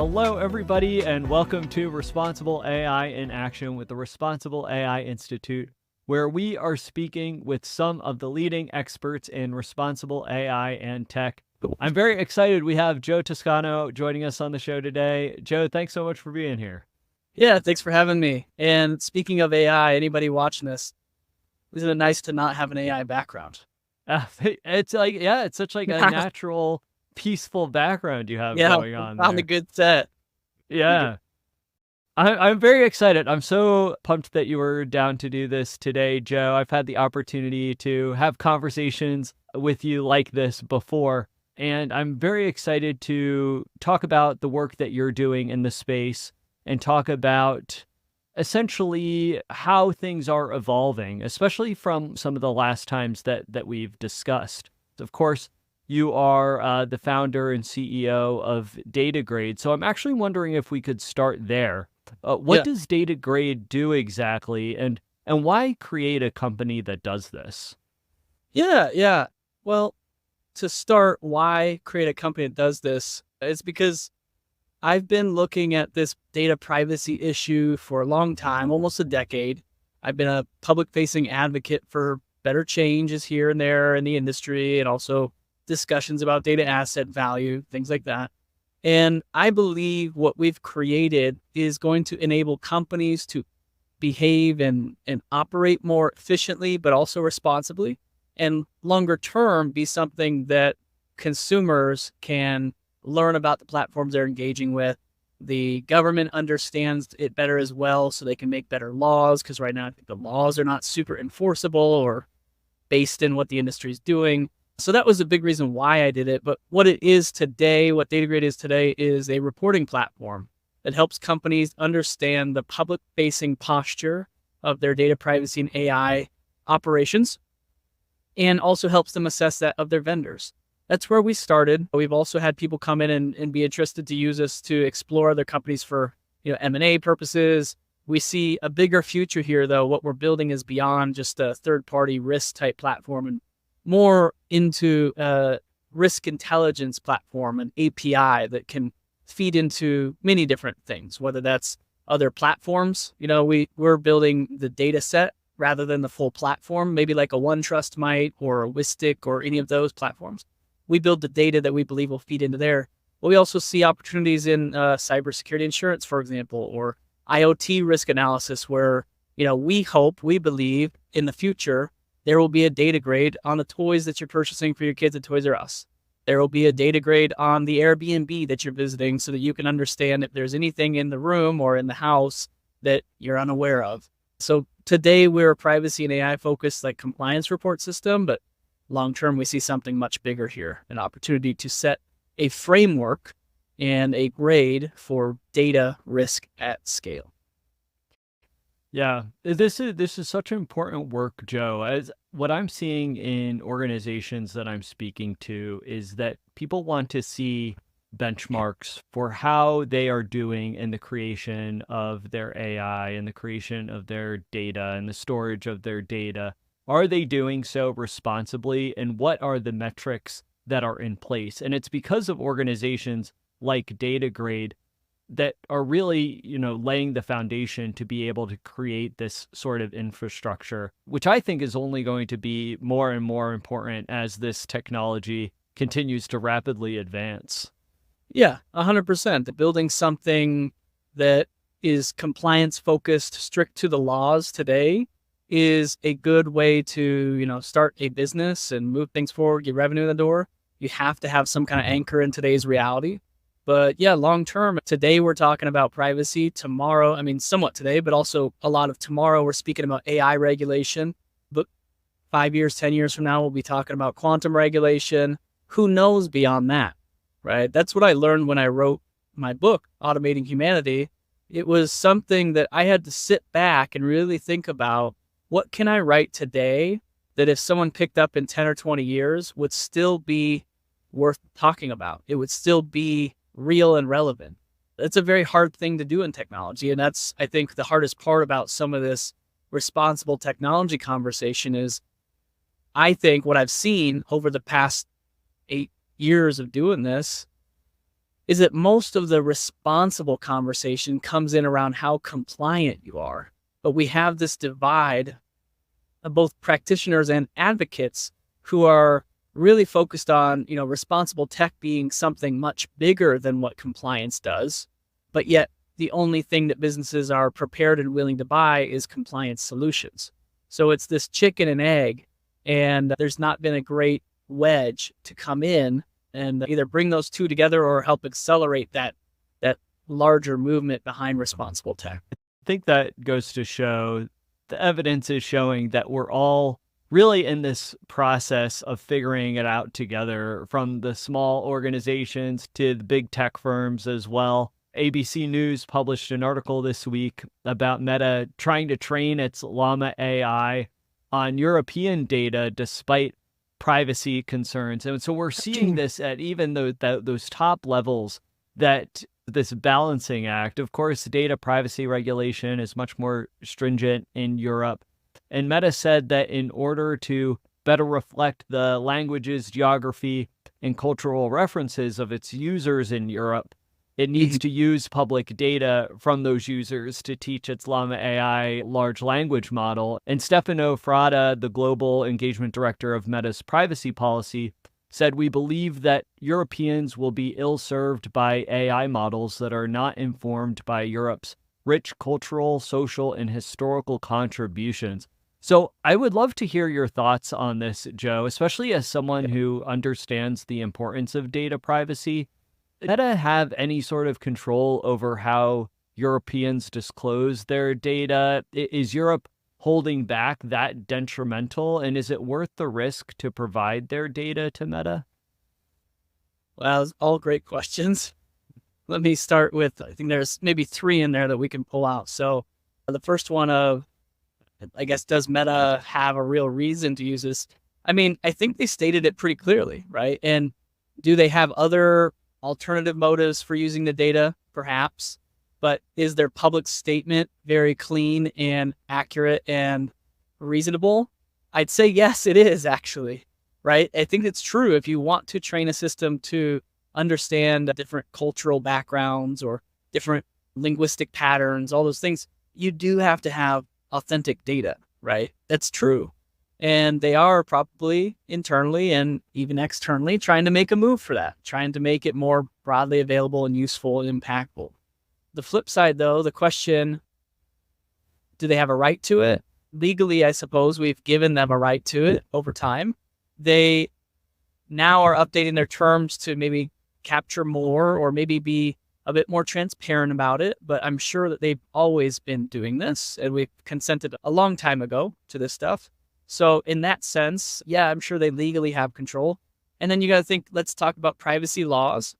Hello, everybody, and welcome to Responsible AI in Action with the Responsible AI Institute, where we are speaking with some of the leading experts in responsible AI and tech. I'm very excited. We have Joe Toscano joining us on the show today. Joe, thanks so much for being here. Yeah, thanks for having me. And speaking of AI, anybody watching this, isn't it nice to not have an AI background? It's such like a natural, peaceful background you have Yeah, going on found a there. good set. Yeah. I'm very excited. I'm so pumped that you were down to do this today, Joe. I've had the opportunity to have conversations with you like this before, and I'm very excited to talk about the work that you're doing in the space and talk about essentially how things are evolving, especially from some of the last times that we've discussed. Of course, you are the founder and CEO of DataGrade, so I'm actually wondering if we could start there. What Yeah, does DataGrade do exactly, and why create a company that does this? yeah. Well, to start, why create a company that does this? It's because I've been looking at this data privacy issue for a long time, almost a decade. I've been a public-facing advocate for better changes here and there in the industry, and also discussions about data asset value, things like that. And I believe what we've created is going to enable companies to behave and operate more efficiently, but also responsibly, and longer term be something that consumers can learn about the platforms they're engaging with. The government understands it better as well, so they can make better laws, because right now I think the laws are not super enforceable or based in what the industry is doing. So that was a big reason why I did it. But what it is today, what DataGrade is today, is a reporting platform that helps companies understand the public-facing posture of their data privacy and AI operations, and also helps them assess that of their vendors. That's where we started. We've also had people come in and be interested to use us to explore other companies for M&A purposes. We see a bigger future here, though. What we're building is beyond just a third-party risk type platform and more into a risk intelligence platform, an API that can feed into many different things, whether that's other platforms. We're building the data set rather than the full platform, maybe like a OneTrust might, or a Wistic, or any of those platforms. We build the data that we believe will feed into there. But we also see opportunities in cybersecurity insurance, for example, or IoT risk analysis, where we believe in the future there will be a data grade on the toys that you're purchasing for your kids at Toys R Us. There will be a data grade on the Airbnb that you're visiting, so that you can understand if there's anything in the room or in the house that you're unaware of. So today we're a privacy and AI focused like compliance report system, but long term we see something much bigger here, an opportunity to set a framework and a grade for data risk at scale. Yeah, this is such important work, Joe. As what I'm seeing in organizations that I'm speaking to is that people want to see benchmarks for how they are doing in the creation of their AI and the creation of their data and the storage of their data. Are they doing so responsibly, and what are the metrics that are in place? And it's because of organizations like DataGrade that are really, laying the foundation to be able to create this sort of infrastructure, which I think is only going to be more and more important as this technology continues to rapidly advance. Yeah, 100%. Building something that is compliance focused, strict to the laws today is a good way to, start a business and move things forward, get revenue in the door. You have to have some kind of anchor in today's reality. But yeah, long term, today we're talking about privacy. Tomorrow, somewhat today, but also a lot of tomorrow, we're speaking about AI regulation. But 5 years, 10 years from now, we'll be talking about quantum regulation. Who knows beyond that, right? That's what I learned when I wrote my book, Automating Humanity. It was something that I had to sit back and really think about. What can I write today that if someone picked up in 10 or 20 years would still be worth talking about? It would still be real and relevant. It's a very hard thing to do in technology. And that's, I think, the hardest part about some of this responsible technology conversation is, I think what I've seen over the past 8 years of doing this is that most of the responsible conversation comes in around how compliant you are. But we have this divide of both practitioners and advocates who are really focused on, responsible tech being something much bigger than what compliance does. But yet the only thing that businesses are prepared and willing to buy is compliance solutions. So it's this chicken and egg, and there's not been a great wedge to come in and either bring those two together or help accelerate that larger movement behind responsible tech. I think that goes to show the evidence is showing that we're all really in this process of figuring it out together, from the small organizations to the big tech firms as well. ABC News published an article this week about Meta trying to train its Llama AI on European data despite privacy concerns. And so we're seeing this at even those top levels, that this balancing act. Of course, data privacy regulation is much more stringent in Europe. And Meta said that in order to better reflect the languages, geography, and cultural references of its users in Europe, it needs to use public data from those users to teach its Llama AI large language model. And Stefano Frada, the global engagement director of Meta's privacy policy, said, "We believe that Europeans will be ill-served by AI models that are not informed by Europe's rich cultural, social, and historical contributions." So I would love to hear your thoughts on this, Joe, especially as someone who understands the importance of data privacy. Does Meta have any sort of control over how Europeans disclose their data? Is Europe holding back that detrimental? And is it worth the risk to provide their data to Meta? Well, all great questions. Let me start with, I think there's maybe three in there that we can pull out. So the first one of, I guess, does Meta have a real reason to use this? I mean, I think they stated it pretty clearly, right? And do they have other alternative motives for using the data? Perhaps. But is their public statement very clean and accurate and reasonable? I'd say yes, it is actually, right? I think it's true. If you want to train a system to understand different cultural backgrounds or different linguistic patterns, all those things, you do have to have authentic data, right? That's true. And they are probably internally and even externally trying to make a move for that, trying to make it more broadly available and useful and impactful. The flip side, though, the question, do they have a right to it? Legally, I suppose we've given them a right to it over time. They now are updating their terms to maybe capture more or maybe be a bit more transparent about it. But I'm sure that they've always been doing this, and we've consented a long time ago to this stuff. So in that sense, yeah, I'm sure they legally have control. And then you got to think, let's talk about privacy laws.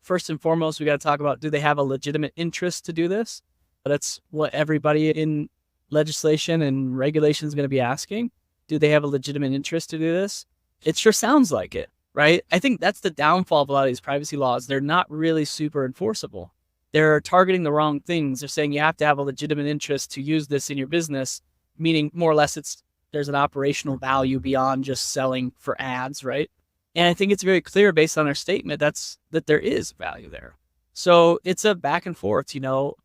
First and foremost, we got to talk about, do they have a legitimate interest to do this? That's what everybody in legislation and regulation is going to be asking. Do they have a legitimate interest to do this? It sure sounds like it, right? I think that's the downfall of a lot of these privacy laws. They're not really super enforceable. They're targeting the wrong things. They're saying you have to have a legitimate interest to use this in your business, meaning more or less there's an operational value beyond just selling for ads, right? And I think it's very clear based on their statement that there is value there. So it's a back and forth,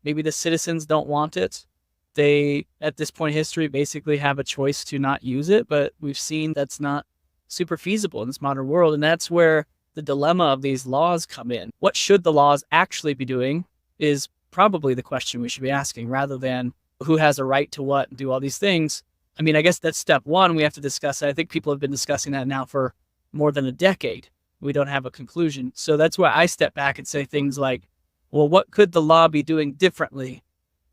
maybe the citizens don't want it. They, at this point in history, basically have a choice to not use it, but we've seen that's not super feasible in this modern world. And that's where the dilemma of these laws come in. What should the laws actually be doing is probably the question we should be asking, rather than who has a right to what and do all these things. I mean, I guess that's step one. We have to discuss it. I think people have been discussing that now for more than a decade. We don't have a conclusion. So that's why I step back and say things like, well, what could the law be doing differently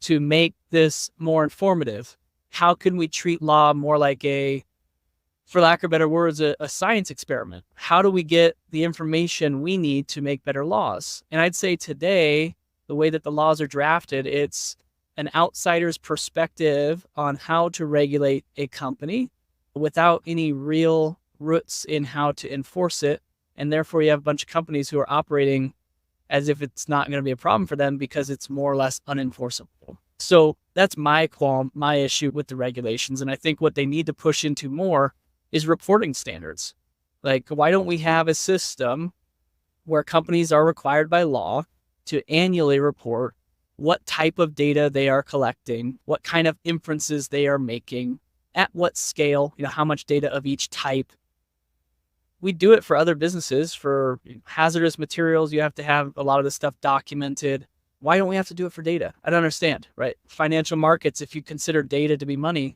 to make this more informative? How can we treat law more like for lack of better words, a science experiment? How do we get the information we need to make better laws? And I'd say today, the way that the laws are drafted, it's an outsider's perspective on how to regulate a company without any real roots in how to enforce it. And therefore, you have a bunch of companies who are operating as if it's not going to be a problem for them because it's more or less unenforceable. So that's my issue with the regulations. And I think what they need to push into more is reporting standards. Like, why don't we have a system where companies are required by law to annually report what type of data they are collecting, what kind of inferences they are making, at what scale, how much data of each type. We do it for other businesses. For hazardous materials, you have to have a lot of this stuff documented. Why don't we have to do it for data? I don't understand, right? Financial markets, if you consider data to be money,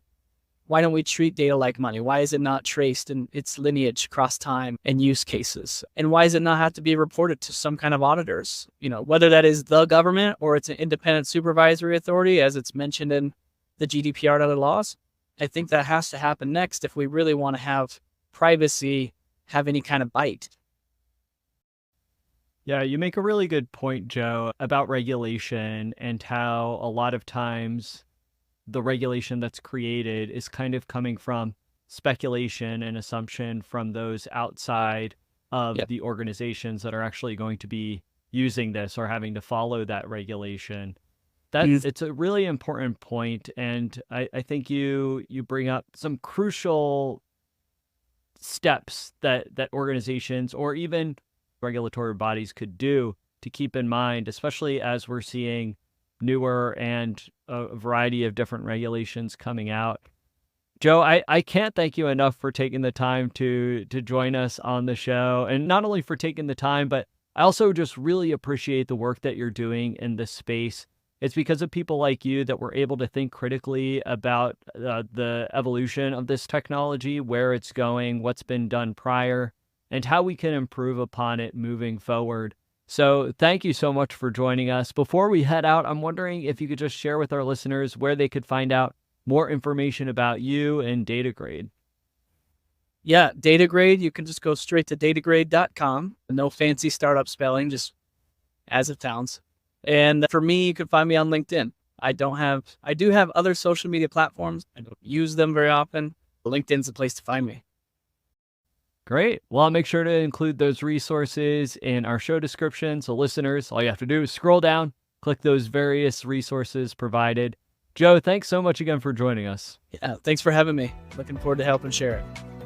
why don't we treat data like money? Why is it not traced in its lineage across time and use cases? And why does it not have to be reported to some kind of auditors? Whether that is the government or it's an independent supervisory authority, as it's mentioned in the GDPR and other laws. I think that has to happen next if we really want to have privacy have any kind of bite. Yeah, you make a really good point, Joe, about regulation and how a lot of times the regulation that's created is kind of coming from speculation and assumption from those outside of Yep. the organizations that are actually going to be using this or having to follow that regulation. It's a really important point, and I think you bring up some crucial steps that organizations or even regulatory bodies could do to keep in mind, especially as we're seeing newer and a variety of different regulations coming out. Joe, I can't thank you enough for taking the time to join us on the show, and not only for taking the time, but I also just really appreciate the work that you're doing in this space. It's because of people like you that we're able to think critically about the evolution of this technology, where it's going, what's been done prior, and how we can improve upon it moving forward. So thank you so much for joining us. Before we head out, I'm wondering if you could just share with our listeners where they could find out more information about you and DataGrade. Yeah, DataGrade, you can just go straight to datagrade.com. No fancy startup spelling, just as it sounds. And for me, you can find me on LinkedIn. I do have other social media platforms. I don't use them very often. LinkedIn's the place to find me. Great. Well, I'll make sure to include those resources in our show description. So listeners, all you have to do is scroll down, click those various resources provided. Joe, thanks so much again for joining us. Yeah, thanks for having me. Looking forward to helping share it.